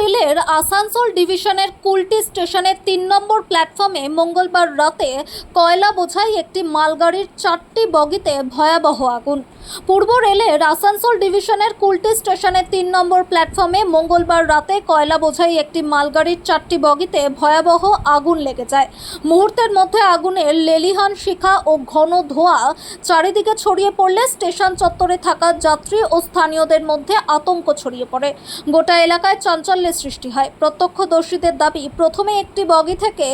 রেলের আসানসোল ডিভিশনের কুলটি স্টেশনের ৩ নম্বর প্ল্যাটফর্মে মঙ্গলবার রাতে কয়লা বোঝাই একটি মালগাড়ির 4টি বগিতে ভয়াবহ আগুন। পূর্ব রেলের আসানসোল ডিভিশনের কুলটি স্টেশনের ৩ নম্বর প্ল্যাটফর্মে মঙ্গলবার রাতে কয়লা বোঝাই একটি মালগাড়ির 4টি বগিতে ভয়াবহ আগুন লেগে যায়। মুহূর্তের মধ্যে আগুনের লেলিহান শিখা ও ঘন ধোঁয়া চারিদিকে ছড়িয়ে পড়লে স্টেশন চত্বরে থাকা যাত্রী ও স্থানীয়দের মধ্যে আতঙ্ক ছড়িয়ে পড়ে। গোটা এলাকায় চাঞ্চল্যের সৃষ্টি হয়। প্রত্যক্ষদর্শীদের দাবি, প্রথমে একটি বগি থেকে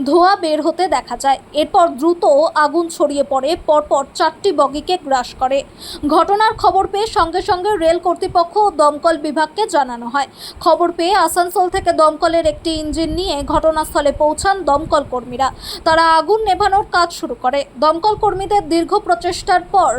ধোঁয়া বের হতে দেখা যায়, এরপর দ্রুত আগুন ছড়িয়ে পড়ে, পরপর 4টি বগিকে গ্রাস করে। ঘটনার খবর পেয়ে সঙ্গে সঙ্গে রেল কর্তৃপক্ষ ও দমকল বিভাগকে জানানো হয়। খবর পেয়ে আসানসোল থেকে দমকলের একটি ইঞ্জিন নিয়ে ঘটনাস্থলে পৌঁছান দমকল কর্মীরা। তারা আগুন নেভানোর কাজ শুরু করে। দমকল কর্মীদের দীর্ঘ প্রচেষ্টার পর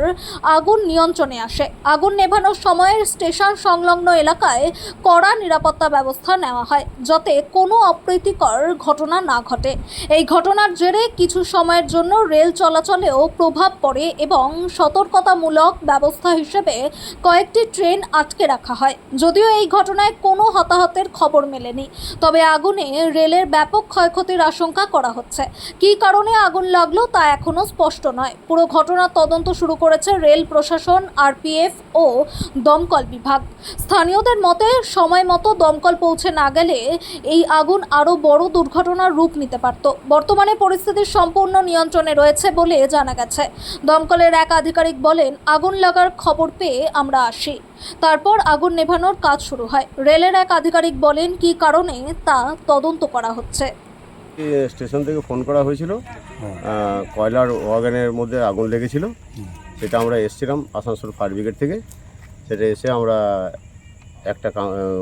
আগুন নিয়ন্ত্রণে আসে। আগুন নেভানোর সময় স্টেশন সংলগ্ন এলাকায় কড়া নিরাপত্তা ব্যবস্থা নেওয়া হয়, যাতে কোনো অপ্রীতিকর ঘটনা না ঘটে। এই ঘটনার জেরে কিছু সময়ের জন্য রেল চলাচলেও প্রভাব পড়ে এবং সতর্কতামূলক ব্যবস্থা হিসেবে কয়েকটি ট্রেন আটকে রাখা হয়। যদিও এই ঘটনায় কোনো হতাহতের খবর মেলেনি, তবে আগুনে রেলের ব্যাপক ক্ষয়ক্ষতির আশঙ্কা করা হচ্ছে। কী কারণে আগুন লাগলো তা এখনও স্পষ্ট নয়। পুরো ঘটনার তদন্ত শুরু করেছে রেল প্রশাসন, আরপিএফ ও দমকল বিভাগ। স্থানীয়দের মতে, সময় মতো দমকল পৌঁছে না গেলে এই আগুন আরও বড় দুর্ঘটনার রূপ নিতে পারত। বর্তমানে পরিস্থিতি সম্পূর্ণ নিয়ন্ত্রণে রয়েছে বলে জানা গেছে। দমকলের এক আধিকারিক বলেন, আগুন লাগার খবর পেয়ে আমরা আসি, তারপর আগুন নেভানোর কাজ শুরু হয়। রেলের এক আধিকারিক বলেন, কী কারণে তা তদন্ত করা হচ্ছে। স্টেশন থেকে ফোন করা হয়েছিল, কয়লার ওয়াগনের মধ্যে আগুন লেগেছিল। সেটা আমরা এসেছিলাম আসানসোল ফায়ার ব্রিগেড থেকে। সেটা এসে আমরা একটা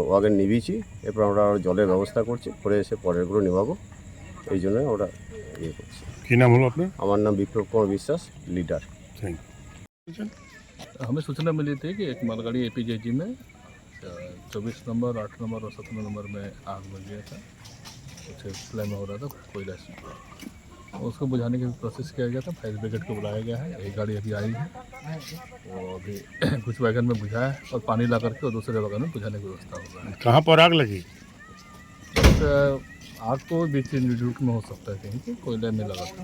ওয়াগন নিভিয়েছি, এরপর আমরা জলের ব্যবস্থা করে এসে পরেরগুলো নেভাবো। এই জন্য আমরা ইয়ে করছি। কী নাম হলো আপনার? আমার নাম বিপ্লব कुमार বিশ্বাস, लीडर। हमें सूचना मिली थी कि एक मालगाड़ी एपीजेजी में 24 नंबर, 8 नंबर और 17 नंबर में आग लग गया था। कुछ फ्लेम हो रहा था कोयला से। उसको बुझाने की प्रोसेस किया गया था। फायर ब्रिगेड को बुलाया गया है। एक गाड़ी अभी आई है, वो अभी कुछ वैगन में बुझाया है और पानी ला करके और दूसरे वैगन में बुझाने की व्यवस्था हो रहा है। कहाँ पर आग लगी? आग को बीच रूट में हो सकता है, कहीं पे कोयले में लगा था।